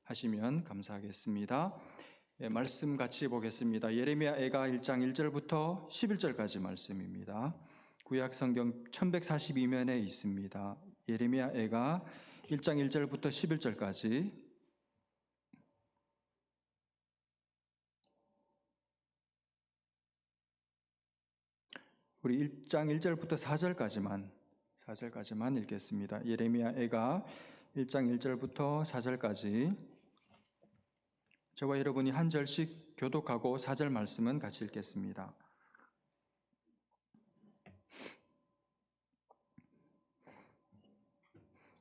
하시면 감사하겠습니다. 말씀 같이 보겠습니다. 예레미야 애가 1장 1절부터 11절까지 말씀입니다. 구약 성경 1142면에 있습니다. 예레미야 애가 1장 1절부터 11절까지. 우리 1장 1절부터 4절까지만 읽겠습니다. 예레미야 애가 1장 1절부터 4절까지. 저와 여러분이 한 절씩 교독하고 4절 말씀은 같이 읽겠습니다.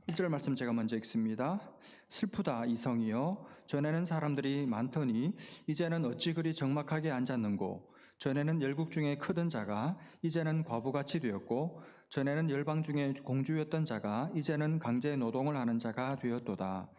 1절 말씀 제가 먼저 읽습니다. 슬프다 이 성이여, 전에는 사람들이 많더니 이제는 어찌 그리 적막하게 앉았는고. 전에는 열국 중에 크던 자가 이제는 과부같이 되었고, 전에는 열방 중에 공주였던 자가 이제는 강제 노동을 하는 자가 되었도다.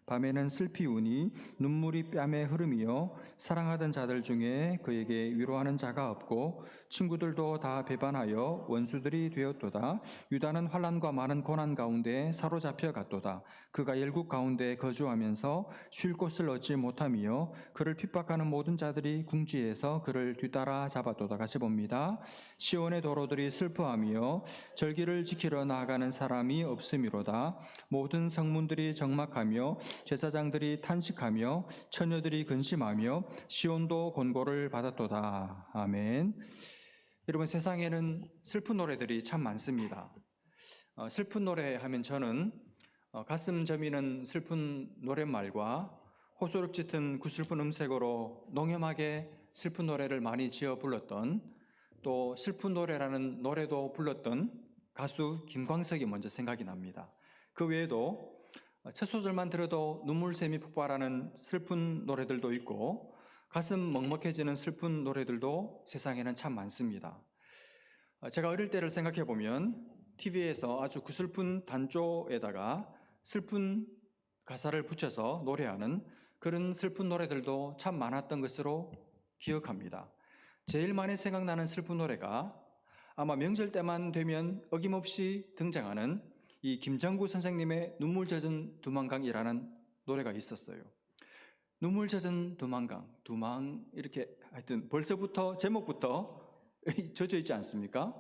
밤에는 슬피 우니 눈물이 뺨에 흐름이여, 사랑하던 자들 중에 그에게 위로하는 자가 없고 친구들도 다 배반하여 원수들이 되었도다. 유다는 환난과 많은 고난 가운데 사로잡혀 갔도다. 그가 열국 가운데 거주하면서 쉴 곳을 얻지 못하며 그를 핍박하는 모든 자들이 궁지에서 그를 뒤따라 잡았도다. 같이 봅니다. 시온의 도로들이 슬퍼하며 절기를 지키러 나아가는 사람이 없음이로다. 모든 성문들이 적막하며 제사장들이 탄식하며 처녀들이 근심하며 시온도 곤고를 받았도다. 아멘. 여러분, 세상에는 슬픈 노래들이 참 많습니다. 슬픈 노래 하면 저는 가슴 저미는 슬픈 노랫말과 호소력 짙은 구슬픈 음색으로 농염하게 슬픈 노래를 많이 지어 불렀던, 또 슬픈 노래라는 노래도 불렀던 가수 김광석이 먼저 생각이 납니다. 그 외에도 첫 소절만 들어도 눈물샘이 폭발하는 슬픈 노래들도 있고 가슴 먹먹해지는 슬픈 노래들도 세상에는 참 많습니다. 제가 어릴 때를 생각해 보면 TV에서 아주 구슬픈 단조에다가 슬픈 가사를 붙여서 노래하는 그런 슬픈 노래들도 참 많았던 것으로 기억합니다. 제일 많이 생각나는 슬픈 노래가 아마 명절 때만 되면 어김없이 등장하는 이 김정구 선생님의 눈물 젖은 두만강이라는 노래가 있었어요. 눈물 젖은 두만강, 두망, 이렇게 하여튼 벌써부터 제목부터 젖어 있지 않습니까?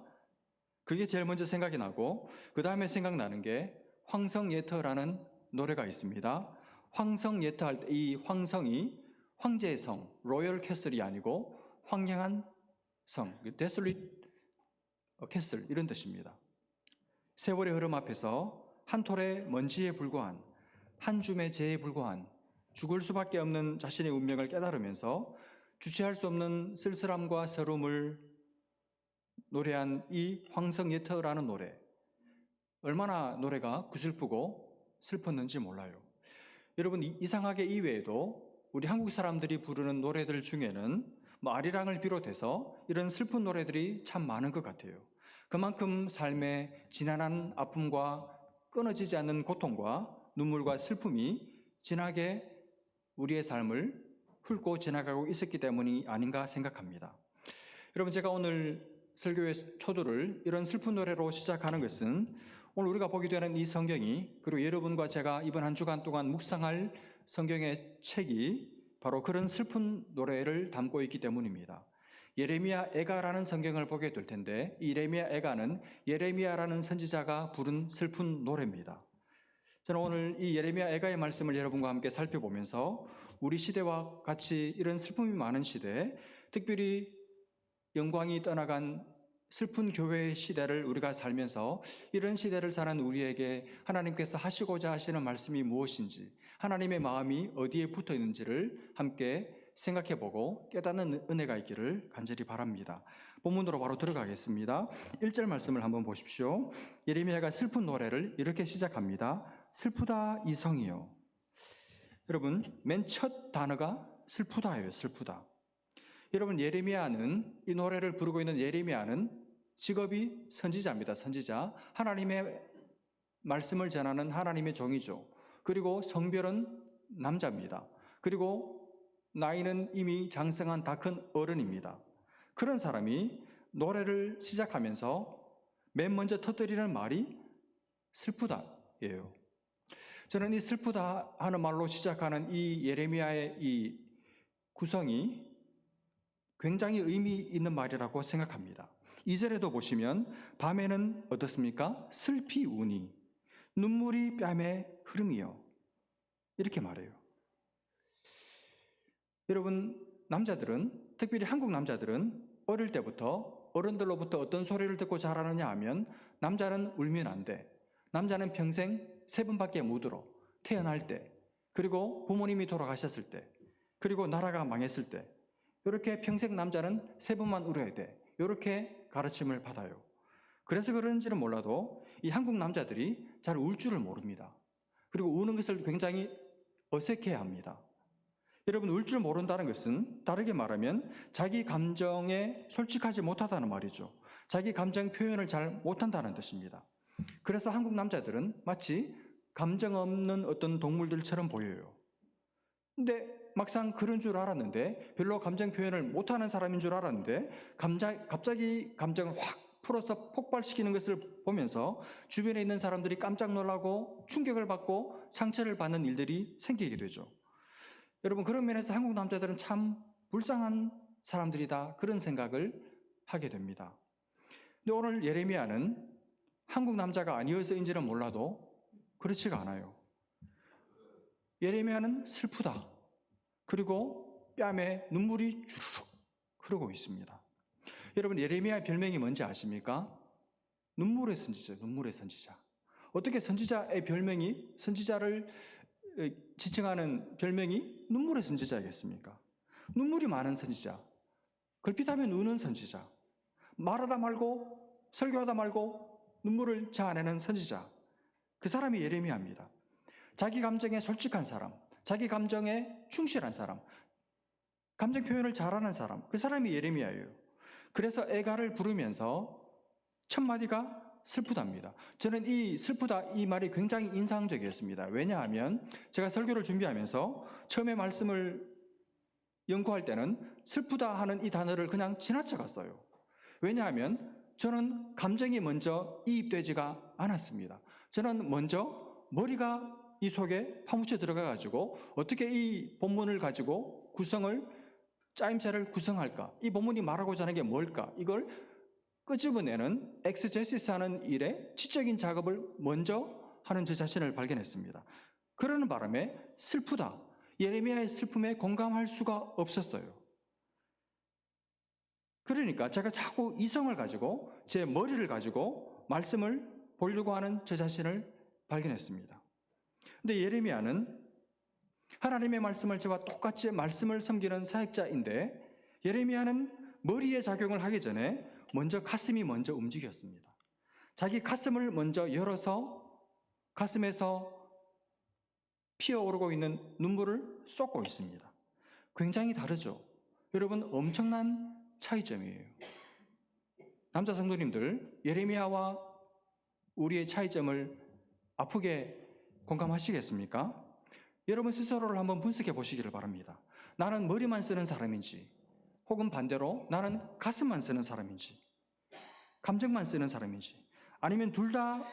그게 제일 먼저 생각이 나고, 그 다음에 생각나는 게 황성예터라는 노래가 있습니다. 황성예터 할 때 이 황성이 황제의 성, 로열 캐슬이 아니고 황량한 성, 데솔릿 캐슬 이런 뜻입니다. 세월의 흐름 앞에서 한 톨의 먼지에 불과한, 한 줌의 재에 불과한 죽을 수밖에 없는 자신의 운명을 깨달으면서 주체할 수 없는 쓸쓸함과 서름을 노래한 이 황성예터라는 노래, 얼마나 노래가 구슬프고 슬펐는지 몰라요. 여러분, 이상하게 이외에도 우리 한국 사람들이 부르는 노래들 중에는 아리랑을 비롯해서 이런 슬픈 노래들이 참 많은 것 같아요. 그만큼 삶의 지난한 아픔과 끊어지지 않는 고통과 눈물과 슬픔이 진하게 우리의 삶을 훑고 지나가고 있었기 때문이 아닌가 생각합니다. 여러분, 제가 오늘 설교의 초두를 이런 슬픈 노래로 시작하는 것은 오늘 우리가 보게 되는 이 성경이, 그리고 여러분과 제가 이번 한 주간 동안 묵상할 성경의 책이 바로 그런 슬픈 노래를 담고 있기 때문입니다. 예레미야 애가라는 성경을 보게 될 텐데, 이 예레미야 애가는 예레미야라는 선지자가 부른 슬픈 노래입니다. 저는 오늘 이 예레미야 애가의 말씀을 여러분과 함께 살펴보면서 우리 시대와 같이 이런 슬픔이 많은 시대, 특별히 영광이 떠나간 슬픈 교회의 시대를 우리가 살면서 이런 시대를 사는 우리에게 하나님께서 하시고자 하시는 말씀이 무엇인지, 하나님의 마음이 어디에 붙어 있는지를 함께 생각해보고 깨닫는 은혜가 있기를 간절히 바랍니다. 본문으로 바로 들어가겠습니다. 1절 말씀을 한번 보십시오. 예레미야가 슬픈 노래를 이렇게 시작합니다. 슬프다 이 성이요. 여러분, 맨 첫 단어가 슬프다예요. 슬프다. 여러분, 예레미야는, 이 노래를 부르고 있는 예레미야는 직업이 선지자입니다. 선지자. 하나님의 말씀을 전하는 하나님의 종이죠. 그리고 성별은 남자입니다. 그리고 나이는 이미 장성한 다 큰 어른입니다. 그런 사람이 노래를 시작하면서 맨 먼저 터뜨리는 말이 슬프다예요. 저는 이 슬프다 하는 말로 시작하는 이 예레미야의 이 구성이 굉장히 의미 있는 말이라고 생각합니다. 2절에도 보시면 밤에는 어떻습니까? 슬피 우니 눈물이 뺨에 흐름이요. 이렇게 말해요. 여러분, 남자들은, 특별히 한국 남자들은 어릴 때부터 어른들로부터 어떤 소리를 듣고 자라느냐 하면 남자는 울면 안 돼. 남자는 평생 3번밖에 못 울어. 태어날 때, 그리고 부모님이 돌아가셨을 때, 그리고 나라가 망했을 때, 이렇게 평생 남자는 3번만 울어야 돼. 이렇게 가르침을 받아요. 그래서 그런지는 몰라도 이 한국 남자들이 잘 울 줄을 모릅니다. 그리고 우는 것을 굉장히 어색해 합니다. 여러분, 울 줄 모른다는 것은 다르게 말하면 자기 감정에 솔직하지 못하다는 말이죠. 자기 감정 표현을 잘 못한다는 뜻입니다. 그래서 한국 남자들은 마치 감정 없는 어떤 동물들처럼 보여요. 근데 막상 그런 줄 알았는데, 별로 감정 표현을 못하는 사람인 줄 알았는데 갑자기 감정을 확 풀어서 폭발시키는 것을 보면서 주변에 있는 사람들이 깜짝 놀라고 충격을 받고 상처를 받는 일들이 생기게 되죠. 여러분, 그런 면에서 한국 남자들은 참 불쌍한 사람들이다, 그런 생각을 하게 됩니다. 근데 오늘 예레미야는 한국 남자가 아니어서인지는 몰라도 그렇지가 않아요. 예레미야는 슬프다. 그리고 뺨에 눈물이 주르륵 흐르고 있습니다. 여러분, 예레미야의 별명이 뭔지 아십니까? 눈물의 선지자, 눈물의 선지자. 어떻게 선지자의 별명이, 선지자를 지칭하는 별명이 눈물의 선지자이겠습니까? 눈물이 많은 선지자, 걸핏하면 우는 선지자, 말하다 말고 설교하다 말고 눈물을 자아내는 선지자, 그 사람이 예레미야입니다. 자기 감정에 솔직한 사람, 자기 감정에 충실한 사람, 감정 표현을 잘하는 사람, 그 사람이 예레미야예요. 그래서 애가를 부르면서 첫 마디가 슬프답니다. 저는 이 슬프다, 이 말이 굉장히 인상적이었습니다. 왜냐하면 제가 설교를 준비하면서 처음에 말씀을 연구할 때는 슬프다 하는 이 단어를 그냥 지나쳐 갔어요. 왜냐하면 저는 감정이 먼저 이입되지가 않았습니다. 저는 먼저 머리가 이 속에 파묻혀 들어가가지고 어떻게 이 본문을 가지고 구성을, 짜임새를 구성할까? 이 본문이 말하고자 하는 게 뭘까? 이걸 끄집어내는 엑스제시스 하는 일에 지적인 작업을 먼저 하는 저 자신을 발견했습니다. 그러는 바람에 슬프다, 예레미야의 슬픔에 공감할 수가 없었어요. 그러니까 제가 자꾸 이성을 가지고 제 머리를 가지고 말씀을 보려고 하는 저 자신을 발견했습니다. 근데 예레미야는 하나님의 말씀을 저와 똑같이 말씀을 섬기는 사역자인데, 예레미야는 머리의 작용을 하기 전에 먼저 가슴이 먼저 움직였습니다. 자기 가슴을 먼저 열어서 가슴에서 피어오르고 있는 눈물을 쏟고 있습니다. 굉장히 다르죠? 여러분, 엄청난 차이점이에요. 남자 성도님들, 예레미야와 우리의 차이점을 아프게 공감하시겠습니까? 여러분 스스로를 한번 분석해 보시기를 바랍니다. 나는 머리만 쓰는 사람인지, 혹은 반대로 나는 가슴만 쓰는 사람인지, 감정만 쓰는 사람인지, 아니면 둘 다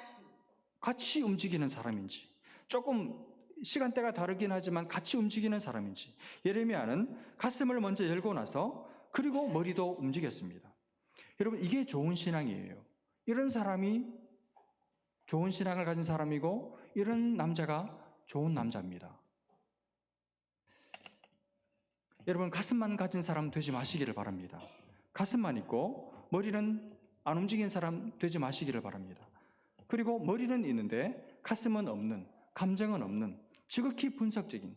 같이 움직이는 사람인지, 조금 시간대가 다르긴 하지만 같이 움직이는 사람인지. 예레미야는 가슴을 먼저 열고 나서 그리고 머리도 움직였습니다. 여러분, 이게 좋은 신앙이에요. 이런 사람이 좋은 신앙을 가진 사람이고, 이런 남자가 좋은 남자입니다. 여러분, 가슴만 가진 사람 되지 마시기를 바랍니다. 가슴만 있고 머리는 안 움직이는 사람 되지 마시기를 바랍니다. 그리고 머리는 있는데 가슴은 없는, 감정은 없는, 지극히 분석적인,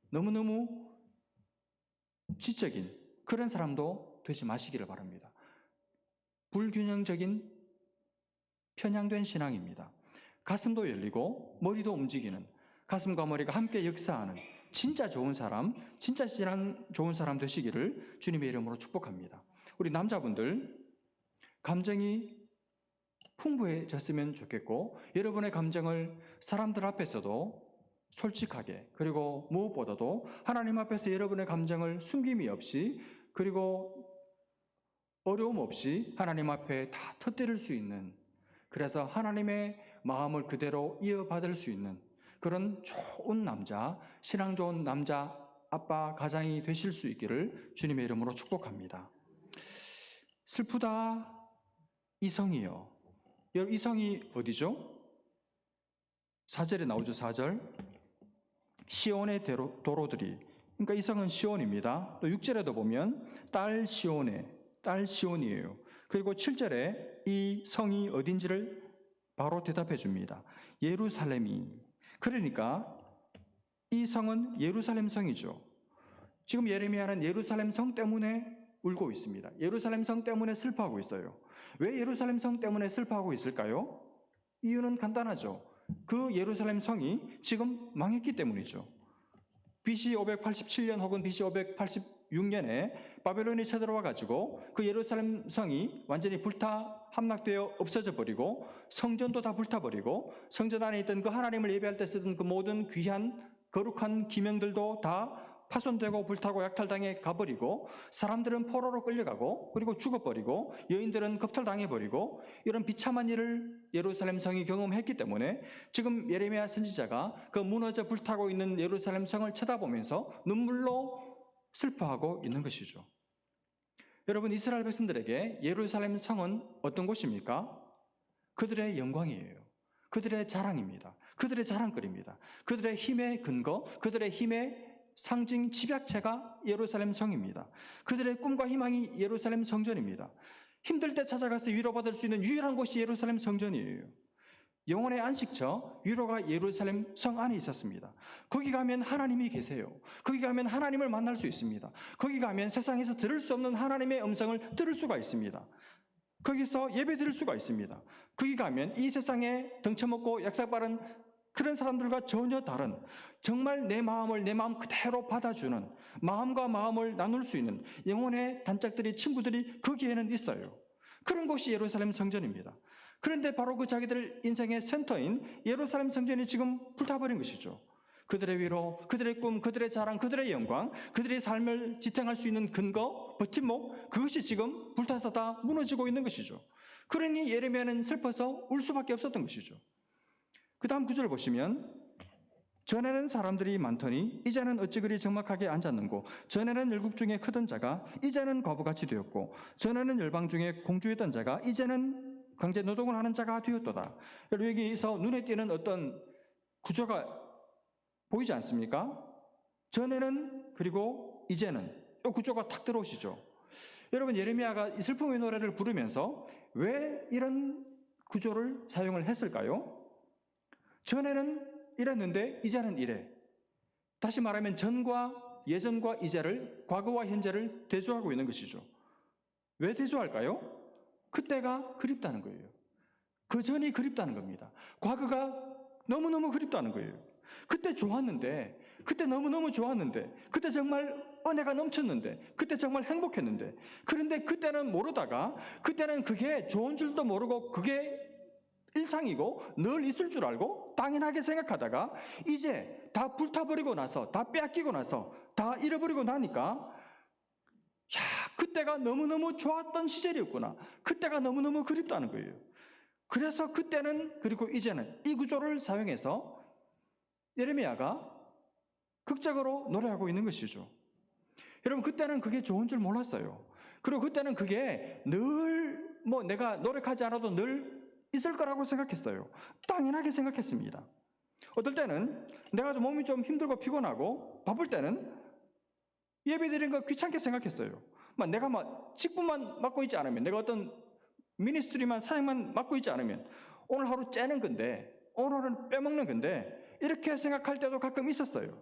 너무너무 지적인 그런 사람도 되지 마시기를 바랍니다. 불균형적인 편향된 신앙입니다. 가슴도 열리고 머리도 움직이는, 가슴과 머리가 함께 역사하는 진짜 좋은 사람, 진짜 신앙 좋은 사람 되시기를 주님의 이름으로 축복합니다. 우리 남자분들, 감정이 풍부해졌으면 좋겠고, 여러분의 감정을 사람들 앞에서도 솔직하게, 그리고 무엇보다도 하나님 앞에서 여러분의 감정을 숨김이 없이, 그리고 어려움 없이 하나님 앞에 다 터뜨릴 수 있는, 그래서 하나님의 마음을 그대로 이어받을 수 있는 그런 좋은 남자, 신앙 좋은 남자, 아빠, 가장이 되실 수 있기를 주님의 이름으로 축복합니다. 슬프다 이성이요. 여러분, 이성이 어디죠? 4절에 나오죠. 4절. 시온의 도로들이, 그러니까 이성은 시온입니다. 또 6절에도 보면 딸 시온이에요. 그리고 7절에 이 성이 어딘지를 바로 대답해 줍니다. 예루살렘이. 그러니까 이 성은 예루살렘 성이죠. 지금 예레미야는 예루살렘 성 때문에 울고 있습니다. 예루살렘 성 때문에 슬퍼하고 있어요. 왜 예루살렘 성 때문에 슬퍼하고 있을까요? 이유는 간단하죠. 그 예루살렘 성이 지금 망했기 때문이죠. BC 587년 혹은 BC 586년에 바벨론이 쳐들어와 가지고 그 예루살렘 성이 완전히 함락되어 없어져 버리고 성전도 다 불타버리고 성전 안에 있던 그 하나님을 예배할 때 쓰던 그 모든 귀한 거룩한 기명들도 다 파손되고 불타고 약탈당해 가버리고 사람들은 포로로 끌려가고 그리고 죽어버리고 여인들은 겁탈당해버리고 이런 비참한 일을 예루살렘 성이 경험했기 때문에 지금 예레미야 선지자가 그 무너져 불타고 있는 예루살렘 성을 쳐다보면서 눈물로 슬퍼하고 있는 것이죠. 여러분, 이스라엘 백성들에게 예루살렘 성은 어떤 곳입니까? 그들의 영광이에요. 그들의 자랑입니다. 그들의 자랑거리입니다. 그들의 힘의 근거, 그들의 힘의 상징 집약체가 예루살렘 성입니다. 그들의 꿈과 희망이 예루살렘 성전입니다. 힘들 때 찾아가서 위로받을 수 있는 유일한 곳이 예루살렘 성전이에요. 영혼의 안식처, 위로가 예루살렘 성 안에 있었습니다. 거기 가면 하나님이 계세요. 거기 가면 하나님을 만날 수 있습니다. 거기 가면 세상에서 들을 수 없는 하나님의 음성을 들을 수가 있습니다. 거기서 예배 드릴 수가 있습니다. 거기 가면 이 세상에 덩쳐먹고 약삭바른 그런 사람들과 전혀 다른, 정말 내 마음 그대로 받아주는, 마음과 마음을 나눌 수 있는 영혼의 단짝들이, 친구들이 거기에는 있어요. 그런 곳이 예루살렘 성전입니다. 그런데 바로 그 자기들 인생의 센터인 예루살렘 성전이 지금 불타버린 것이죠. 그들의 위로, 그들의 꿈, 그들의 자랑, 그들의 영광, 그들의 삶을 지탱할 수 있는 근거, 버팀목, 그것이 지금 불타서 다 무너지고 있는 것이죠. 그러니 예레미야는 슬퍼서 울 수밖에 없었던 것이죠. 그 다음 구절을 보시면 전에는 사람들이 많더니 이제는 어찌 그리 적막하게 앉았는고 전에는 열국 중에 크던 자가 이제는 과부같이 되었고 전에는 열방 중에 공주였던 자가 이제는 강제 노동을 하는 자가 되었도다. 여러분, 여기서 눈에 띄는 어떤 구조가 보이지 않습니까? 전에는 그리고 이제는 이 구조가 탁 들어오시죠. 여러분, 예레미야가 이 슬픔의 노래를 부르면서 왜 이런 구조를 사용을 했을까요? 전에는 이랬는데 이제는 이래. 다시 말하면 전과 예전과 이제를, 과거와 현재를 대조하고 있는 것이죠. 왜 대조할까요? 그때가 그립다는 거예요. 그 전이 그립다는 겁니다. 과거가 너무너무 그립다는 거예요. 그때 좋았는데, 그때 너무너무 좋았는데, 그때 정말 은혜가 넘쳤는데, 그때 정말 행복했는데, 그런데 그때는 모르다가, 그때는 그게 좋은 줄도 모르고 그게 일상이고 늘 있을 줄 알고 당연하게 생각하다가 이제 다 불타버리고 나서, 다 빼앗기고 나서, 다 잃어버리고 나니까 그때가 너무너무 좋았던 시절이었구나. 그때가 너무너무 그립다는 거예요. 그래서 그때는 그리고 이제는 이 구조를 사용해서 예레미야가 극적으로 노래하고 있는 것이죠. 여러분, 그때는 그게 좋은 줄 몰랐어요. 그리고 그때는 그게 늘 내가 노력하지 않아도 늘 있을 거라고 생각했어요. 당연하게 생각했습니다. 어떨 때는 내가 몸이 좀 힘들고 피곤하고 바쁠 때는 예배 드리는 거 귀찮게 생각했어요. 내가 직분만 맡고 있지 않으면, 내가 어떤 미니스트리만 사역만 맡고 있지 않으면 오늘 하루 째는 건데, 오늘 하루는 빼먹는 건데, 이렇게 생각할 때도 가끔 있었어요.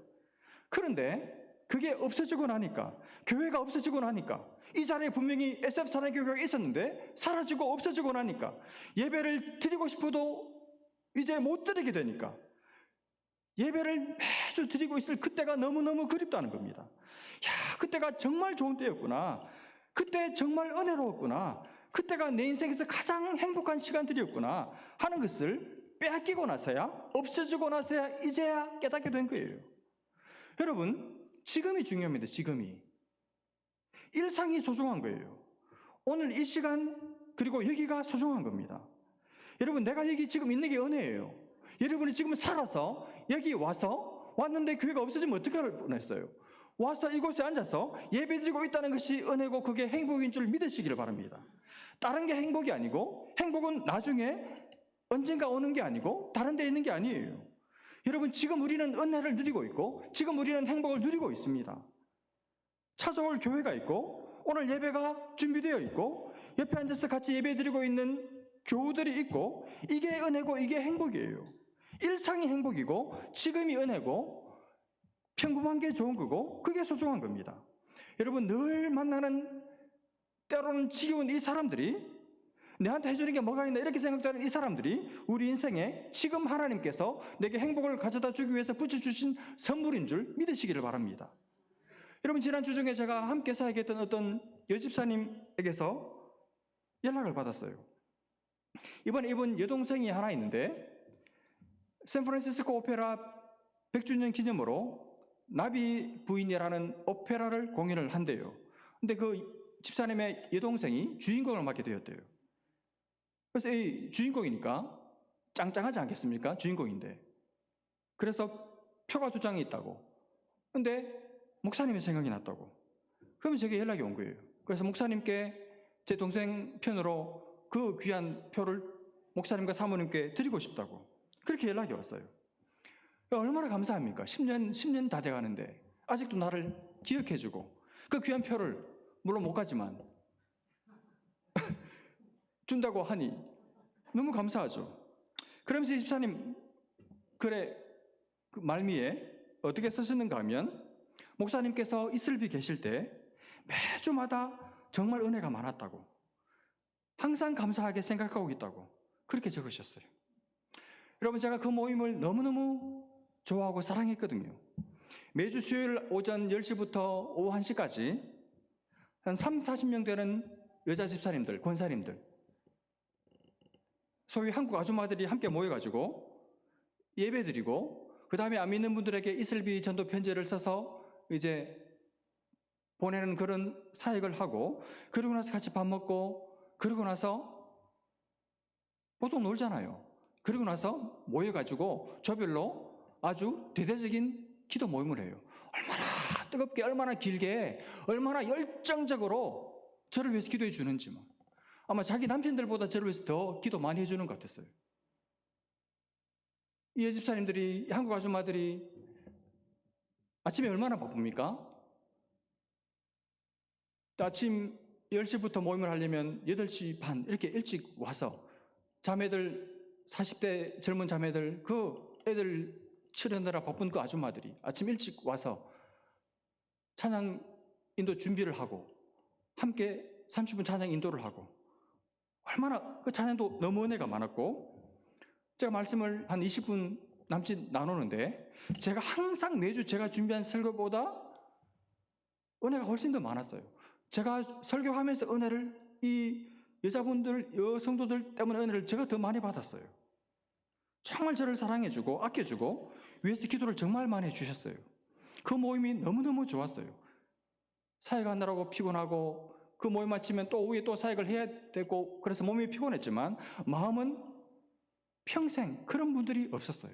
그런데 그게 없어지고 나니까, 교회가 없어지고 나니까, 이 자리에 분명히 SF 사랑교회가 있었는데 사라지고 없어지고 나니까 예배를 드리고 싶어도 이제 못 드리게 되니까 예배를 매주 드리고 있을 그때가 너무너무 그립다는 겁니다. 그때가 정말 좋은 때였구나. 그때 정말 은혜로웠구나. 그때가 내 인생에서 가장 행복한 시간들이었구나 하는 것을 빼앗기고 나서야, 없어지고 나서야 이제야 깨닫게 된 거예요. 여러분, 지금이 중요합니다. 지금이. 일상이 소중한 거예요. 오늘 이 시간 그리고 여기가 소중한 겁니다. 여러분, 내가 여기 지금 있는 게 은혜예요. 여러분이 지금 살아서 여기 왔는데 교회가 없어지면 어떻게 할 뻔했어요? 와서 이곳에 앉아서 예배드리고 있다는 것이 은혜고 그게 행복인 줄 믿으시기를 바랍니다. 다른 게 행복이 아니고 행복은 나중에 언젠가 오는 게 아니고 다른 데 있는 게 아니에요. 여러분, 지금 우리는 은혜를 누리고 있고 지금 우리는 행복을 누리고 있습니다. 찾아올 교회가 있고 오늘 예배가 준비되어 있고 옆에 앉아서 같이 예배드리고 있는 교우들이 있고 이게 은혜고 이게 행복이에요. 일상이 행복이고 지금이 은혜고 평범한 게 좋은 거고 그게 소중한 겁니다. 여러분, 늘 만나는 때로는 지겨운 이 사람들이 내한테 해주는 게 뭐가 있나 이렇게 생각하는 이 사람들이 우리 인생에 지금 하나님께서 내게 행복을 가져다 주기 위해서 붙여주신 선물인 줄 믿으시기를 바랍니다. 여러분, 지난주 중에 제가 함께 사역했던 어떤 여집사님에게서 연락을 받았어요. 이번에 이분 여동생이 하나 있는데 샌프란시스코 오페라 100주년 기념으로 나비 부인이라는 오페라를 공연을 한대요. 근데 그 집사님의 여동생이 주인공을 맡게 되었대요. 그래서 이 주인공이니까 짱짱하지 않겠습니까? 주인공인데. 그래서 표가 2장이 있다고. 근데 목사님의 생각이 났다고. 그러면 제게 연락이 온 거예요. 그래서 목사님께 제 동생 편으로 그 귀한 표를 목사님과 사모님께 드리고 싶다고. 그렇게 연락이 왔어요. 얼마나 감사합니까? 10년 다 돼가는데 아직도 나를 기억해주고 그 귀한 표를 물론 못 가지만 준다고 하니 너무 감사하죠. 그러면서 이 집사님 글에 그 말미에 어떻게 쓰셨는가 하면 목사님께서 이슬비 계실 때 매주마다 정말 은혜가 많았다고, 항상 감사하게 생각하고 있다고 그렇게 적으셨어요. 여러분, 제가 그 모임을 너무너무 좋아하고 사랑했거든요. 매주 수요일 오전 10시부터 오후 1시까지 한 30-40명 되는 여자 집사님들, 권사님들, 소위 한국 아줌마들이 함께 모여가지고 예배드리고 그 다음에 안 믿는 분들에게 이슬비 전도 편지를 써서 이제 보내는 그런 사역을 하고 그러고 나서 같이 밥 먹고 그러고 나서 보통 놀잖아요. 그러고 나서 모여가지고 조별로 아주 대대적인 기도 모임을 해요. 얼마나 뜨겁게, 얼마나 길게, 얼마나 열정적으로 저를 위해서 기도해 주는지 뭐. 아마 자기 남편들보다 저를 위해서 더 기도 많이 해주는 것 같았어요. 이 여집사님들이, 한국 아줌마들이 아침에 얼마나 바쁩니까? 아침 10시부터 모임을 하려면 8시 반 이렇게 일찍 와서 자매들, 40대 젊은 자매들, 그 애들 치르느라 바쁜 그 아줌마들이 아침 일찍 와서 찬양 인도 준비를 하고 함께 30분 찬양 인도를 하고, 얼마나 그 찬양도 너무 은혜가 많았고, 제가 말씀을 한 20분 남짓 나누는데 제가 항상 매주 제가 준비한 설교보다 은혜가 훨씬 더 많았어요. 제가 설교하면서 은혜를, 이 여자분들, 여성도들 때문에 은혜를 제가 더 많이 받았어요. 정말 저를 사랑해주고 아껴주고 위해서 기도를 정말 많이 해주셨어요. 그 모임이 너무너무 좋았어요. 사역하느라고 피곤하고 그 모임 마치면 또 오후에 또 사역을 해야 되고 그래서 몸이 피곤했지만 마음은 평생 그런 분들이 없었어요.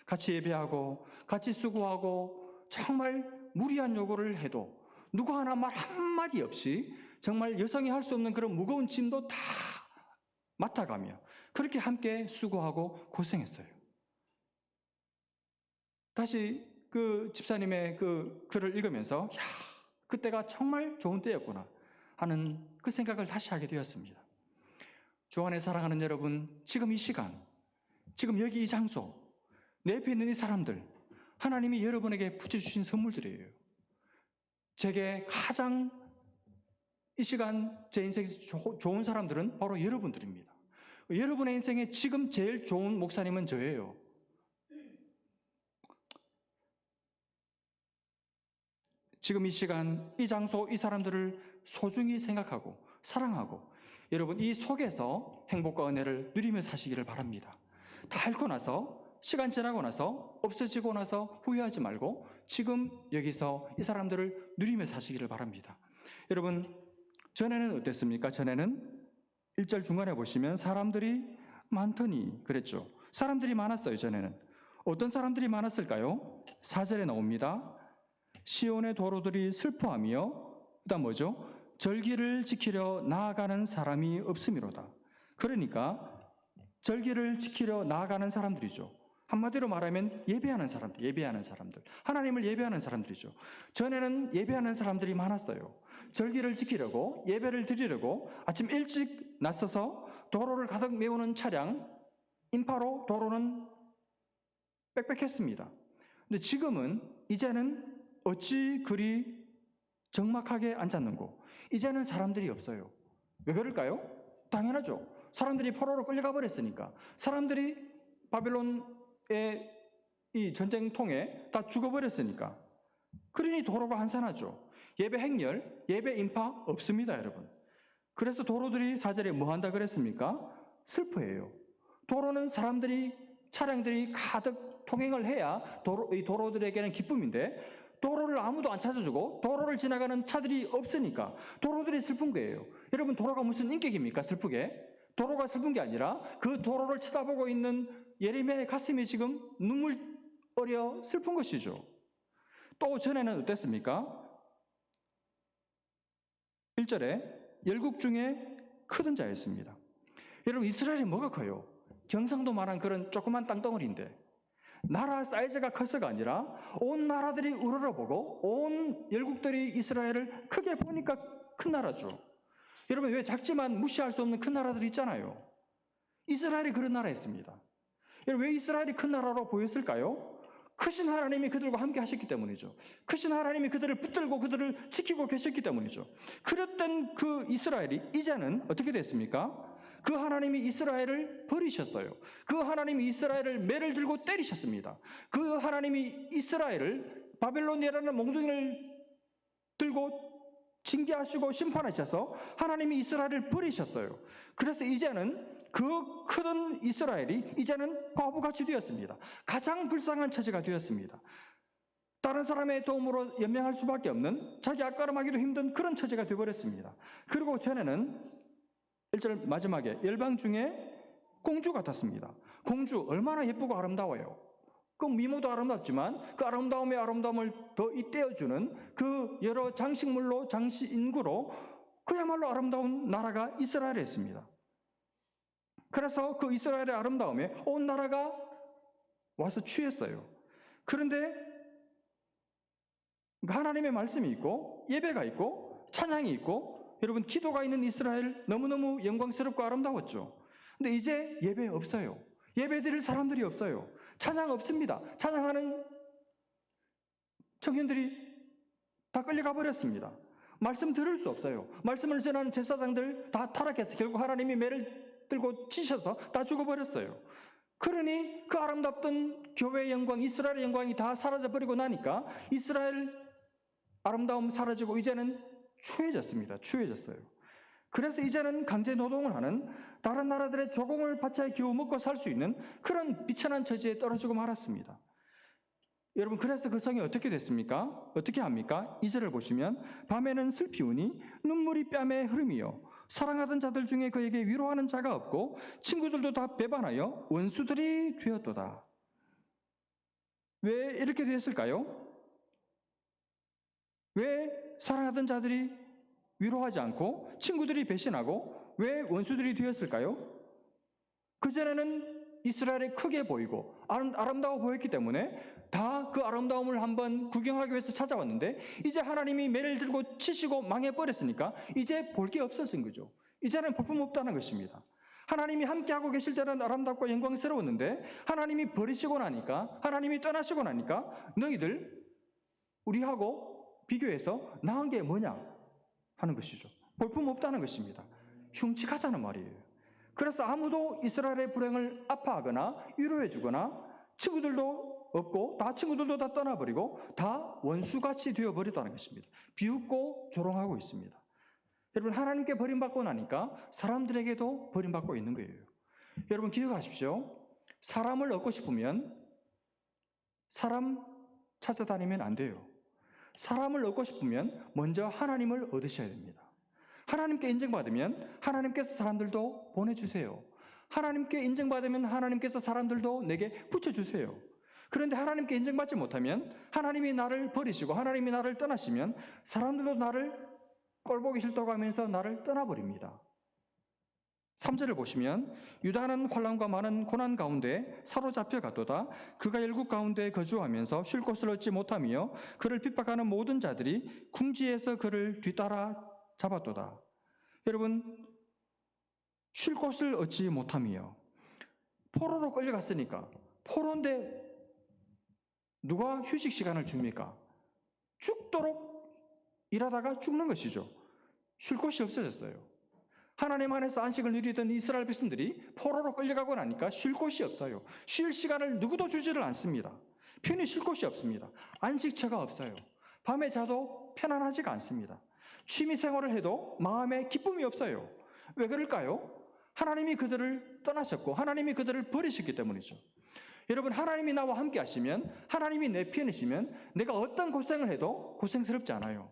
같이 예배하고 같이 수고하고 정말 무리한 요구를 해도 누구 하나 말 한마디 없이 정말 여성이 할 수 없는 그런 무거운 짐도 다 맡아가며 그렇게 함께 수고하고 고생했어요. 다시 그 집사님의 그 글을 읽으면서 야, 그때가 정말 좋은 때였구나 하는 그 생각을 다시 하게 되었습니다. 주 안에 사랑하는 여러분, 지금 이 시간, 지금 여기 이 장소, 내 옆에 있는 이 사람들, 하나님이 여러분에게 붙여주신 선물들이에요. 제게 가장 이 시간 제 인생에서 좋은 사람들은 바로 여러분들입니다. 여러분의 인생에 지금 제일 좋은 목사님은 저예요. 지금 이 시간, 이 장소, 이 사람들을 소중히 생각하고 사랑하고 여러분 이 속에서 행복과 은혜를 누리며 사시기를 바랍니다. 다 잃고 나서, 시간 지나고 나서, 없어지고 나서 후회하지 말고 지금 여기서 이 사람들을 누리며 사시기를 바랍니다. 여러분, 전에는 어땠습니까? 전에는 1절 중간에 보시면 사람들이 많더니 그랬죠. 사람들이 많았어요. 전에는 어떤 사람들이 많았을까요? 4절에 나옵니다. 시온의 도로들이 슬퍼하며, 그다음 뭐죠? 절기를 지키려 나아가는 사람이 없음이로다. 그러니까 절기를 지키려 나아가는 사람들이죠. 한마디로 말하면 예배하는 사람들. 하나님을 예배하는 사람들이죠. 전에는 예배하는 사람들이 많았어요. 절기를 지키려고, 예배를 드리려고 아침 일찍 나서서 도로를 가득 메우는 차량, 인파로 도로는 빽빽했습니다. 근데 지금은 이제는 어찌 그리 적막하게 앉았는고, 이제는 사람들이 없어요. 왜 그럴까요? 당연하죠. 사람들이 포로로 끌려가 버렸으니까. 사람들이 바벨론의 이 전쟁통에 다 죽어버렸으니까. 그러니 도로가 한산하죠. 예배 행렬, 예배 인파 없습니다, 여러분. 그래서 도로들이 4절에 뭐 한다 그랬습니까? 슬퍼해요. 도로는 사람들이, 차량들이 가득 통행을 해야 이 도로들에게는 기쁨인데, 도로를 아무도 안 찾아주고 도로를 지나가는 차들이 없으니까 도로들이 슬픈 거예요. 여러분, 도로가 무슨 인격입니까? 슬프게? 도로가 슬픈 게 아니라 그 도로를 쳐다보고 있는 예레미야의 가슴이 지금 눈물 어려 슬픈 것이죠. 또 전에는 어땠습니까? 1절에 열국 중에 크던 자였습니다. 여러분, 이스라엘이 뭐가 커요? 경상도만한 그런 조그만 땅덩어리인데, 나라 사이즈가 커서가 아니라 온 나라들이 우러러보고 온 열국들이 이스라엘을 크게 보니까 큰 나라죠. 여러분, 왜 작지만 무시할 수 없는 큰 나라들이 있잖아요. 이스라엘이 그런 나라였습니다. 여러분, 왜 이스라엘이 큰 나라로 보였을까요? 크신 하나님이 그들과 함께 하셨기 때문이죠. 크신 하나님이 그들을 붙들고 그들을 지키고 계셨기 때문이죠. 그랬던 그 이스라엘이 이제는 어떻게 됐습니까? 그 하나님이 이스라엘을 버리셨어요. 그 하나님이 이스라엘을 매를 들고 때리셨습니다. 그 하나님이 이스라엘을 바벨론이라는 몽둥이를 들고 징계하시고 심판하셔서 하나님이 이스라엘을 버리셨어요. 그래서 이제는 그 크던 이스라엘이 이제는 과부같이 되었습니다. 가장 불쌍한 처지가 되었습니다. 다른 사람의 도움으로 연명할 수밖에 없는, 자기 앞가름하기도 힘든 그런 처지가 되어버렸습니다. 그리고 전에는 1절 마지막에 열방 중에 공주 같았습니다. 공주 얼마나 예쁘고 아름다워요. 그 미모도 아름답지만 그 아름다움의 아름다움을 더 잇대어주는 그 여러 장식물로, 장식인구로 그야말로 아름다운 나라가 이스라엘이었습니다. 그래서 그 이스라엘의 아름다움에 온 나라가 와서 취했어요. 그런데 하나님의 말씀이 있고 예배가 있고 찬양이 있고, 여러분, 기도가 있는 이스라엘 너무너무 영광스럽고 아름다웠죠. 근데 이제 예배 없어요. 예배 드릴 사람들이 없어요. 찬양 없습니다. 찬양하는 청년들이 다 끌려가 버렸습니다. 말씀 들을 수 없어요. 말씀을 전하는 제사장들 다 타락해서 결국 하나님이 매를 들고 치셔서 다 죽어버렸어요. 그러니 그 아름답던 교회의 영광, 이스라엘의 영광이 다 사라져버리고 나니까 이스라엘 아름다움 사라지고 이제는 추해졌습니다. 추해졌어요. 그래서 이제는 강제 노동을 하는, 다른 나라들의 조공을 바차에 겨우 먹고 살 수 있는 그런 비천한 처지에 떨어지고 말았습니다. 여러분, 그래서 그 성이 어떻게 됐습니까? 어떻게 합니까? 2절을 보시면 밤에는 슬피우니 눈물이 뺨에 흐름이요 사랑하던 자들 중에 그에게 위로하는 자가 없고 친구들도 다 배반하여 원수들이 되었도다. 왜 이렇게 됐을까요? 왜 사랑하던 자들이 위로하지 않고 친구들이 배신하고 왜 원수들이 되었을까요? 그전에는 이스라엘이 크게 보이고 아름다워 보였기 때문에 다 그 아름다움을 한번 구경하기 위해서 찾아왔는데, 이제 하나님이 매를 들고 치시고 망해버렸으니까 이제 볼 게 없었은 거죠. 이제는 볼품없다는 것입니다. 하나님이 함께하고 계실 때는 아름답고 영광스러웠는데 하나님이 버리시고 나니까, 하나님이 떠나시고 나니까 너희들 우리하고 비교해서 나은 게 뭐냐 하는 것이죠. 볼품없다는 것입니다. 흉측하다는 말이에요. 그래서 아무도 이스라엘의 불행을 아파하거나 위로해주거나, 친구들도 없고 다 친구들도 다 떠나버리고 다 원수같이 되어버렸다는 것입니다. 비웃고 조롱하고 있습니다. 여러분, 하나님께 버림받고 나니까 사람들에게도 버림받고 있는 거예요. 여러분, 기억하십시오. 사람을 얻고 싶으면 사람 찾아다니면 안 돼요. 사람을 얻고 싶으면 먼저 하나님을 얻으셔야 됩니다. 하나님께 인정받으면 하나님께서 사람들도 보내주세요. 하나님께 인정받으면 하나님께서 사람들도 내게 붙여주세요. 그런데 하나님께 인정받지 못하면, 하나님이 나를 버리시고 하나님이 나를 떠나시면 사람들도 나를 꼴보기 싫다고 하면서 나를 떠나버립니다. 3절을 보시면 유다는 환난과 많은 고난 가운데 사로잡혀 가도다. 그가 열국 가운데 거주하면서 쉴 곳을 얻지 못하며 그를 핍박하는 모든 자들이 궁지에서 그를 뒤따라 잡았도다. 여러분, 쉴 곳을 얻지 못하며, 포로로 끌려갔으니까, 포로인데 누가 휴식 시간을 줍니까? 죽도록 일하다가 죽는 것이죠. 쉴 곳이 없어졌어요. 하나님 안에서 안식을 누리던 이스라엘 백성들이 포로로 끌려가고 나니까 쉴 곳이 없어요. 쉴 시간을 누구도 주지를 않습니다. 편히 쉴 곳이 없습니다. 안식처가 없어요. 밤에 자도 편안하지가 않습니다. 취미 생활을 해도 마음에 기쁨이 없어요. 왜 그럴까요? 하나님이 그들을 떠나셨고 하나님이 그들을 버리셨기 때문이죠. 여러분, 하나님이 나와 함께 하시면, 하나님이 내 편이시면 내가 어떤 고생을 해도 고생스럽지 않아요.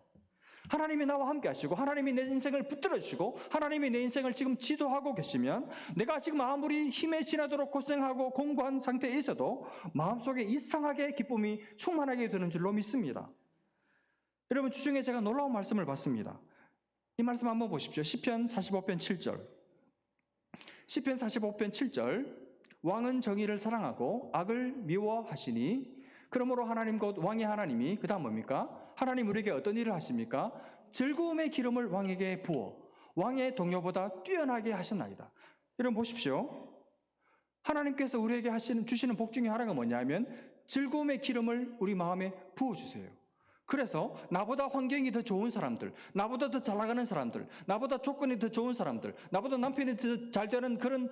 하나님이 나와 함께 하시고 하나님이 내 인생을 붙들어 주시고 하나님이 내 인생을 지금 지도하고 계시면 내가 지금 아무리 힘에 지나도록 고생하고 공고한 상태에 있어도 마음속에 이상하게 기쁨이 충만하게 되는 줄로 믿습니다. 여러분, 주중에 제가 놀라운 말씀을 봤습니다. 이 말씀 한번 보십시오. 시편 45편 7절. 시편 45편 7절. 왕은 정의를 사랑하고 악을 미워하시니, 그러므로 하나님 곧 왕의 하나님이, 그 다음 뭡니까? 하나님 우리에게 어떤 일을 하십니까? 즐거움의 기름을 왕에게 부어 왕의 동료보다 뛰어나게 하셨나이다. 여러분 보십시오. 하나님께서 우리에게 주시는 복 중에 하나가 뭐냐면 즐거움의 기름을 우리 마음에 부어주세요. 그래서 나보다 환경이 더 좋은 사람들, 나보다 더 잘 나가는 사람들, 나보다 조건이 더 좋은 사람들, 나보다 남편이 더 잘 되는 그런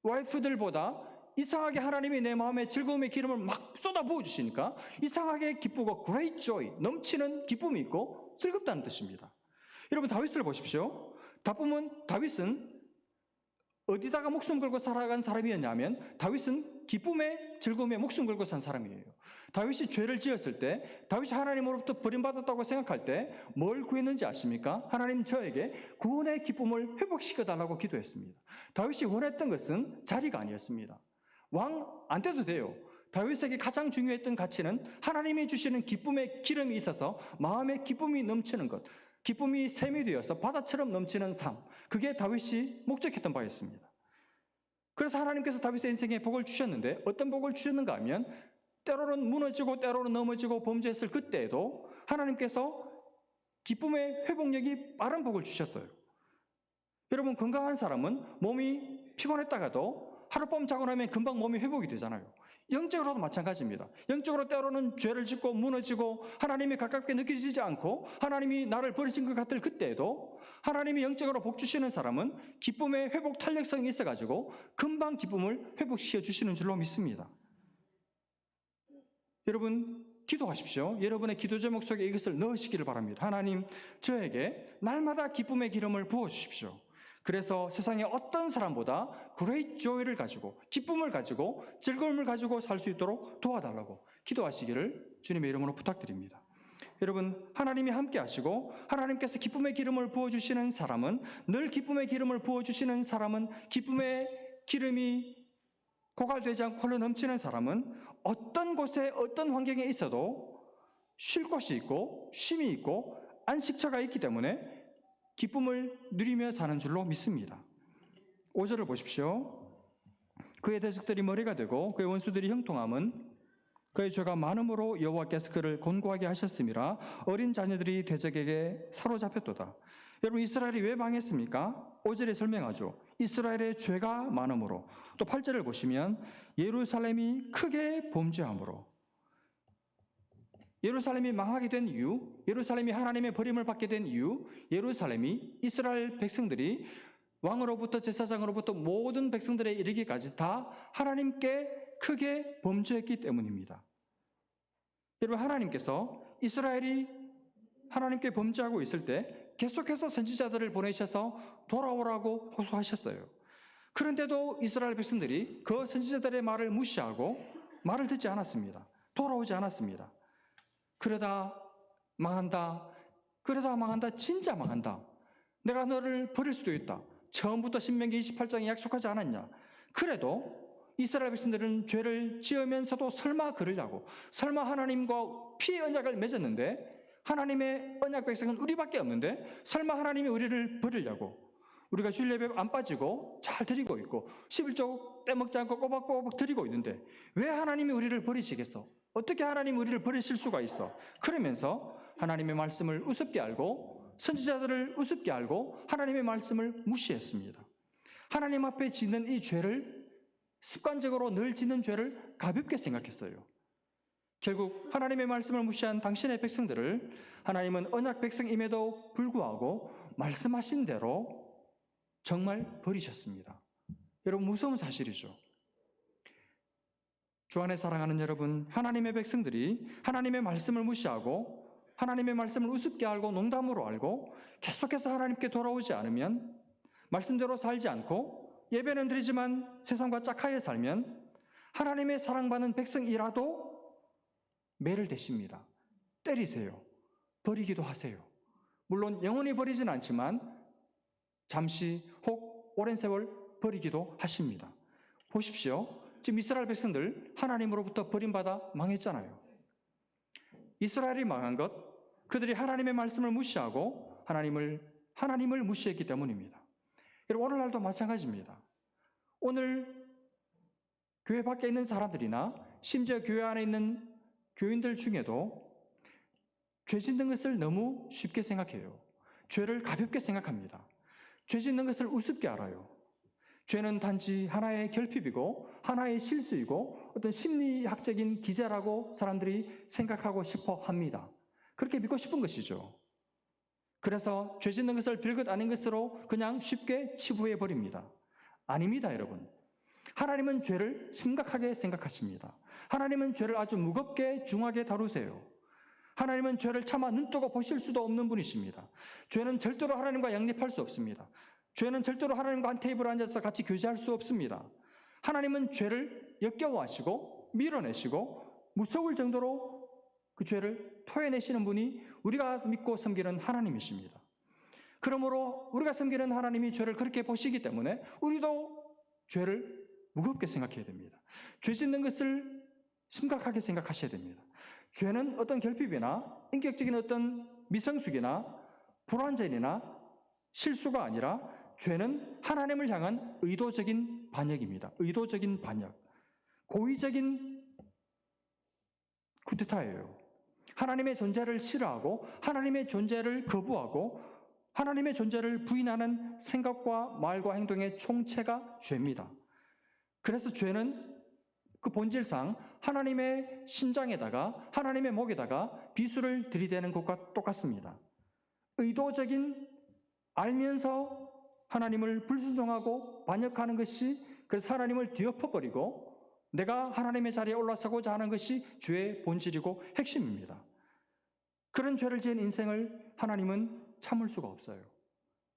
와이프들보다 이상하게 하나님이 내 마음에 즐거움의 기름을 막 쏟아 부어주시니까 이상하게 기쁘고 great joy, 넘치는 기쁨이 있고 즐겁다는 뜻입니다. 여러분, 다윗을 보십시오. 다윗은 어디다가 목숨 걸고 살아간 사람이었냐면 다윗은 기쁨에 즐거움에 목숨 걸고 산 사람이에요. 다윗이 죄를 지었을 때, 다윗이 하나님으로부터 버림받았다고 생각할 때 뭘 구했는지 아십니까? 하나님 저에게 구원의 기쁨을 회복시켜달라고 기도했습니다. 다윗이 원했던 것은 자리가 아니었습니다. 왕 안 돼도 돼요. 다윗에게 가장 중요했던 가치는 하나님이 주시는 기쁨의 기름이 있어서 마음에 기쁨이 넘치는 것, 기쁨이 샘이 되어서 바다처럼 넘치는 삶, 그게 다윗이 목적했던 바였습니다. 그래서 하나님께서 다윗의 인생에 복을 주셨는데 어떤 복을 주셨는가 하면 때로는 무너지고 때로는 넘어지고 범죄했을 그때에도 하나님께서 기쁨의 회복력이 빠른 복을 주셨어요. 여러분, 건강한 사람은 몸이 피곤했다가도 하룻밤 자고 나면 금방 몸이 회복이 되잖아요. 영적으로도 마찬가지입니다. 영적으로 때로는 죄를 짓고 무너지고 하나님이 가깝게 느껴지지 않고 하나님이 나를 버리신 것 같을 그때에도 하나님이 영적으로 복 주시는 사람은 기쁨의 회복 탄력성이 있어가지고 금방 기쁨을 회복시켜 주시는 줄로 믿습니다. 여러분, 기도하십시오. 여러분의 기도 제목 속에 이것을 넣으시기를 바랍니다. 하나님, 저에게 날마다 기쁨의 기름을 부어주십시오. 그래서 세상의 어떤 사람보다 great joy를 가지고, 기쁨을 가지고, 즐거움을 가지고 살 수 있도록 도와달라고 기도하시기를 주님의 이름으로 부탁드립니다. 여러분, 하나님이 함께 하시고 하나님께서 기쁨의 기름을 부어주시는 사람은, 늘 기쁨의 기름을 부어주시는 사람은, 기쁨의 기름이 고갈되지 않고 흘러 넘치는 사람은 어떤 곳에 어떤 환경에 있어도 쉴 곳이 있고 쉼이 있고 안식처가 있기 때문에 기쁨을 누리며 사는 줄로 믿습니다. 5절을 보십시오. 그의 대적들이 머리가 되고 그의 원수들이 형통함은 그의 죄가 많음으로 여호와께서 그를 곤고하게 하셨음이라. 어린 자녀들이 대적에게 사로잡혔도다. 여러분, 이스라엘이 왜 망했습니까? 5절에 설명하죠. 이스라엘의 죄가 많음으로. 또 8절을 보시면 예루살렘이 크게 범죄함으로. 예루살렘이 망하게 된 이유, 예루살렘이 하나님의 버림을 받게 된 이유, 예루살렘이 이스라엘 백성들이 왕으로부터 제사장으로부터 모든 백성들에 이르기까지 다 하나님께 크게 범죄했기 때문입니다. 여러분, 하나님께서 이스라엘이 하나님께 범죄하고 있을 때 계속해서 선지자들을 보내셔서 돌아오라고 호소하셨어요. 그런데도 이스라엘 백성들이 그 선지자들의 말을 무시하고 말을 듣지 않았습니다. 돌아오지 않았습니다. 그러다 망한다. 그러다 망한다. 진짜 망한다. 내가 너를 버릴 수도 있다. 처음부터 신명기 28장에 약속하지 않았냐. 그래도 이스라엘 백성들은 죄를 지으면서도 설마 그러려고, 설마 하나님과 피의 언약을 맺었는데, 하나님의 언약 백성은 우리밖에 없는데 설마 하나님이 우리를 버리려고, 우리가 주일 예배 안 빠지고 잘 드리고 있고 11조 빼먹지 않고 꼬박꼬박 드리고 있는데 왜 하나님이 우리를 버리시겠어? 어떻게 하나님이 우리를 버리실 수가 있어? 그러면서 하나님의 말씀을 우습게 알고 선지자들을 우습게 알고 하나님의 말씀을 무시했습니다. 하나님 앞에 짓는 이 죄를, 습관적으로 늘 짓는 죄를 가볍게 생각했어요. 결국 하나님의 말씀을 무시한 당신의 백성들을 하나님은 언약 백성임에도 불구하고 말씀하신 대로 정말 버리셨습니다. 여러분, 무서운 사실이죠. 주 안에 사랑하는 여러분, 하나님의 백성들이 하나님의 말씀을 무시하고 하나님의 말씀을 우습게 알고 농담으로 알고 계속해서 하나님께 돌아오지 않으면, 말씀대로 살지 않고 예배는 드리지만 세상과 짝하게 살면 하나님의 사랑받는 백성이라도 매를 대십니다. 때리세요. 버리기도 하세요. 물론 영원히 버리진 않지만 잠시 혹 오랜 세월 버리기도 하십니다. 보십시오. 지금 이스라엘 백성들 하나님으로부터 버림받아 망했잖아요. 이스라엘이 망한 것, 그들이 하나님의 말씀을 무시하고 하나님을 무시했기 때문입니다. 여러분, 오늘날도 마찬가지입니다. 오늘 교회 밖에 있는 사람들이나 심지어 교회 안에 있는 교인들 중에도 죄 짓는 것을 너무 쉽게 생각해요. 죄를 가볍게 생각합니다. 죄 짓는 것을 우습게 알아요. 죄는 단지 하나의 결핍이고 하나의 실수이고 어떤 심리학적인 기제라고 사람들이 생각하고 싶어 합니다. 그렇게 믿고 싶은 것이죠. 그래서 죄 짓는 것을 별것 아닌 것으로 그냥 쉽게 치부해 버립니다. 아닙니다, 여러분. 하나님은 죄를 심각하게 생각하십니다. 하나님은 죄를 아주 무겁게 중하게 다루세요. 하나님은 죄를 차마 눈뜨고 보실 수도 없는 분이십니다. 죄는 절대로 하나님과 양립할 수 없습니다. 죄는 절대로 하나님과 한 테이블에 앉아서 같이 교제할 수 없습니다. 하나님은 죄를 역겨워하시고 밀어내시고 무서울 정도로 그 죄를 토해내시는 분이 우리가 믿고 섬기는 하나님이십니다. 그러므로 우리가 섬기는 하나님이 죄를 그렇게 보시기 때문에 우리도 죄를 무겁게 생각해야 됩니다. 죄 짓는 것을 심각하게 생각하셔야 됩니다. 죄는 어떤 결핍이나 인격적인 어떤 미성숙이나 불완전이나 실수가 아니라 죄는 하나님을 향한 의도적인 반역입니다. 의도적인 반역. 고의적인 쿠데타예요. 하나님의 존재를 싫어하고 하나님의 존재를 거부하고 하나님의 존재를 부인하는 생각과 말과 행동의 총체가 죄입니다. 그래서 죄는 그 본질상 하나님의 심장에다가 하나님의 목에다가 비수를 들이대는 것과 똑같습니다. 의도적인, 알면서 하나님을 불순종하고 반역하는 것이, 그래서 하나님을 뒤엎어버리고 내가 하나님의 자리에 올라서고자 하는 것이 죄의 본질이고 핵심입니다. 그런 죄를 지은 인생을 하나님은 참을 수가 없어요.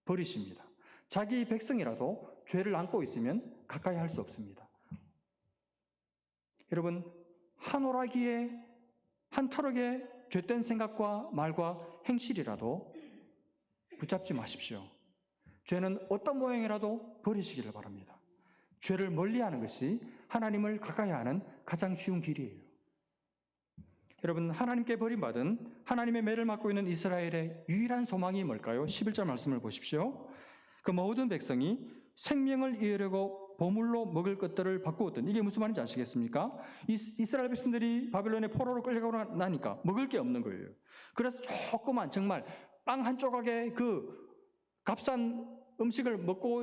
버리십니다. 자기 백성이라도 죄를 안고 있으면 가까이 할 수 없습니다. 여러분, 한 오라기에, 한 터럭의 죄된 생각과 말과 행실이라도 붙잡지 마십시오. 죄는 어떤 모양이라도 버리시기를 바랍니다. 죄를 멀리하는 것이 하나님을 가까이 하는 가장 쉬운 길이에요. 여러분, 하나님께 버림받은 하나님의 매를 맡고 있는 이스라엘의 유일한 소망이 뭘까요? 11절 말씀을 보십시오. 그 모든 백성이 생명을 이으려고 보물로 먹을 것들을 바꾸었던, 이게 무슨 말인지 아시겠습니까? 이스라엘 백성들이 바벨론의 포로로 끌려가고 나니까 먹을 게 없는 거예요. 그래서 조그만, 정말 빵 한 조각의 그 값싼 음식을 먹고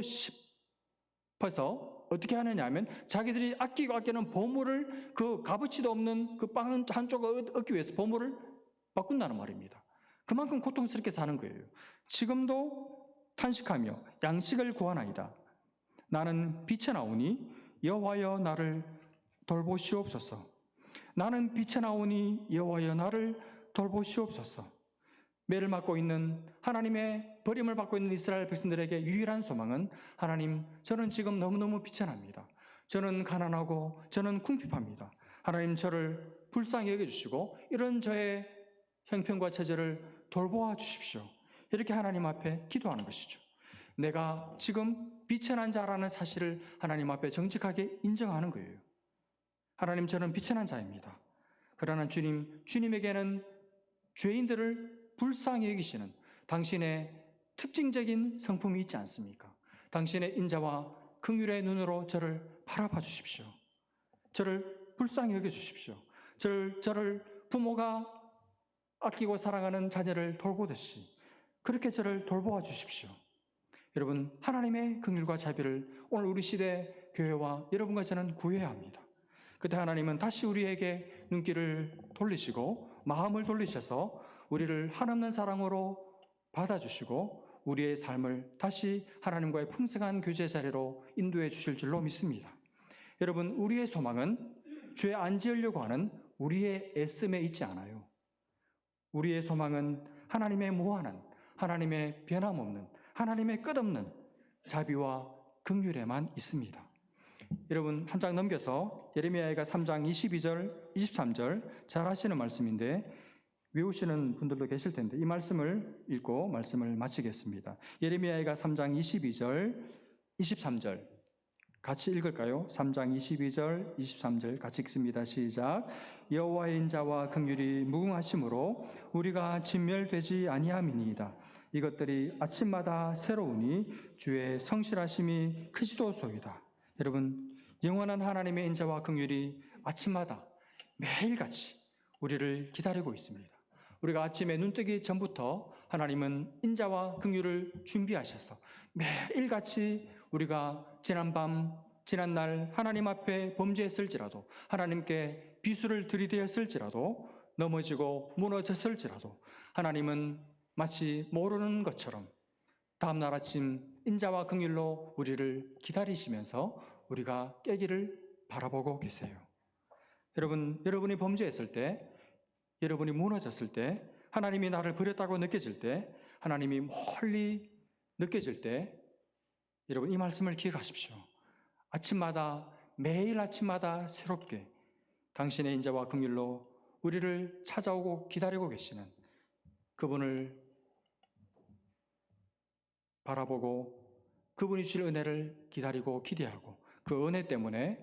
싶어서 어떻게 하느냐 하면 자기들이 아끼고 아끼는 보물을, 그 값어치도 없는 그 빵 한 조각 얻기 위해서 보물을 바꾼다는 말입니다. 그만큼 고통스럽게 사는 거예요. 지금도 탄식하며 양식을 구하나이다. 나는 빛에 나오니 여호와여 나를 돌보시옵소서. 나는 빛에 나오니 여호와여 나를 돌보시옵소서. 매를 맞고 있는, 하나님의 버림을 받고 있는 이스라엘 백성들에게 유일한 소망은, 하나님, 저는 지금 너무너무 비천합니다. 저는 가난하고 저는 궁핍합니다. 하나님, 저를 불쌍히 여겨주시고 이런 저의 형편과 처지를 돌보아 주십시오. 이렇게 하나님 앞에 기도하는 것이죠. 내가 지금 빛의 난 자라는 사실을 하나님 앞에 정직하게 인정하는 거예요. 하나님, 저는 빛의 난 자입니다. 그러나 주님에게는 죄인들을 불쌍히 여기시는 당신의 특징적인 성품이 있지 않습니까? 당신의 인자와 긍휼의 눈으로 저를 바라봐 주십시오. 저를 불쌍히 여겨 주십시오. 저를 부모가 아끼고 사랑하는 자녀를 돌보듯이 그렇게 저를 돌보아 주십시오. 여러분, 하나님의 긍휼과 자비를 오늘 우리 시대 교회와 여러분과 저는 구해야 합니다. 그때 하나님은 다시 우리에게 눈길을 돌리시고 마음을 돌리셔서 우리를 한없는 사랑으로 받아주시고 우리의 삶을 다시 하나님과의 풍성한 교제 자리로 인도해 주실 줄로 믿습니다. 여러분, 우리의 소망은 죄 안 지으려고 하는 우리의 애씀에 있지 않아요. 우리의 소망은 하나님의 무한한, 하나님의 변함없는, 하나님의 끝없는 자비와 긍휼에만 있습니다. 여러분, 한 장 넘겨서 예레미야가 3장 22절, 23절 잘 아시는 말씀인데 외우시는 분들도 계실 텐데 이 말씀을 읽고 말씀을 마치겠습니다. 예레미야가 3장 22절, 23절 같이 읽을까요? 3장 22절, 23절 같이 읽습니다. 시작. 여호와의 인자와 긍휼이 무궁하심으로 우리가 진멸되지 아니함이니이다. 이것들이 아침마다 새로우니 주의 성실하심이 크시도소이다. 여러분, 영원한 하나님의 인자와 긍휼이 아침마다 매일같이 우리를 기다리고 있습니다. 우리가 아침에 눈뜨기 전부터 하나님은 인자와 긍휼을 준비하셔서 매일같이 우리가 지난날 하나님 앞에 범죄했을지라도, 하나님께 비수를 들이대었을지라도, 넘어지고 무너졌을지라도 하나님은 마치 모르는 것처럼 다음날 아침 인자와 긍휼로 우리를 기다리시면서 우리가 깨기를 바라보고 계세요. 여러분이 범죄했을 때, 여러분이 무너졌을 때, 하나님이 나를 버렸다고 느껴질 때, 하나님이 멀리 느껴질 때, 여러분 이 말씀을 기억하십시오. 아침마다, 매일 아침마다 새롭게 당신의 인자와 긍휼로 우리를 찾아오고 기다리고 계시는 그분을 바라보고 그분이 주실 은혜를 기다리고 기대하고 그 은혜 때문에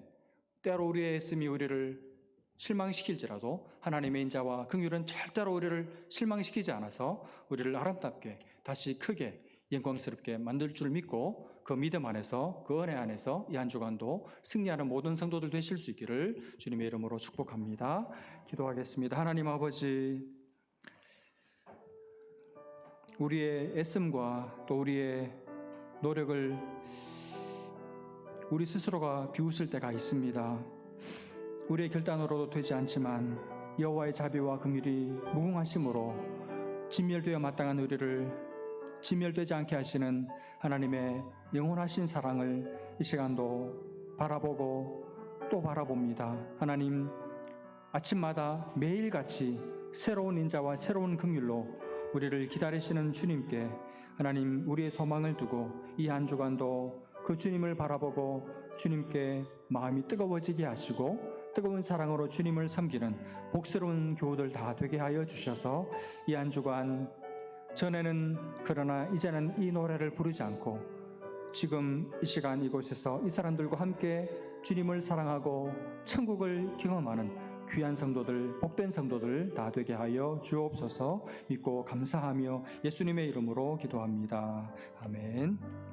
때로 우리의 애씀이 우리를 실망시킬지라도 하나님의 인자와 긍휼은 절대로 우리를 실망시키지 않아서 우리를 아름답게 다시 크게 영광스럽게 만들 줄 믿고 그 믿음 안에서 그 은혜 안에서 이 한 주간도 승리하는 모든 성도들 되실 수 있기를 주님의 이름으로 축복합니다. 기도하겠습니다. 하나님 아버지, 우리의 애씀과 또 우리의 노력을 우리 스스로가 비웃을 때가 있습니다. 우리의 결단으로도 되지 않지만 여호와의 자비와 긍휼이 무궁하심으로 진멸되어 마땅한 우리를 진멸되지 않게 하시는 하나님의 영원하신 사랑을 이 시간도 바라보고 또 바라봅니다. 하나님, 아침마다 매일같이 새로운 인자와 새로운 긍휼로 우리를 기다리시는 주님께 하나님, 우리의 소망을 두고 이 한 주간도 그 주님을 바라보고 주님께 마음이 뜨거워지게 하시고 뜨거운 사랑으로 주님을 섬기는 복스러운 교우들 다 되게 하여 주셔서 이 한 주간 전에는 그러나 이제는 이 노래를 부르지 않고 지금 이 시간 이곳에서 이 사람들과 함께 주님을 사랑하고 천국을 경험하는 귀한 성도들, 복된 성도들 다 되게 하여 주옵소서. 믿고 감사하며 예수님의 이름으로 기도합니다. 아멘.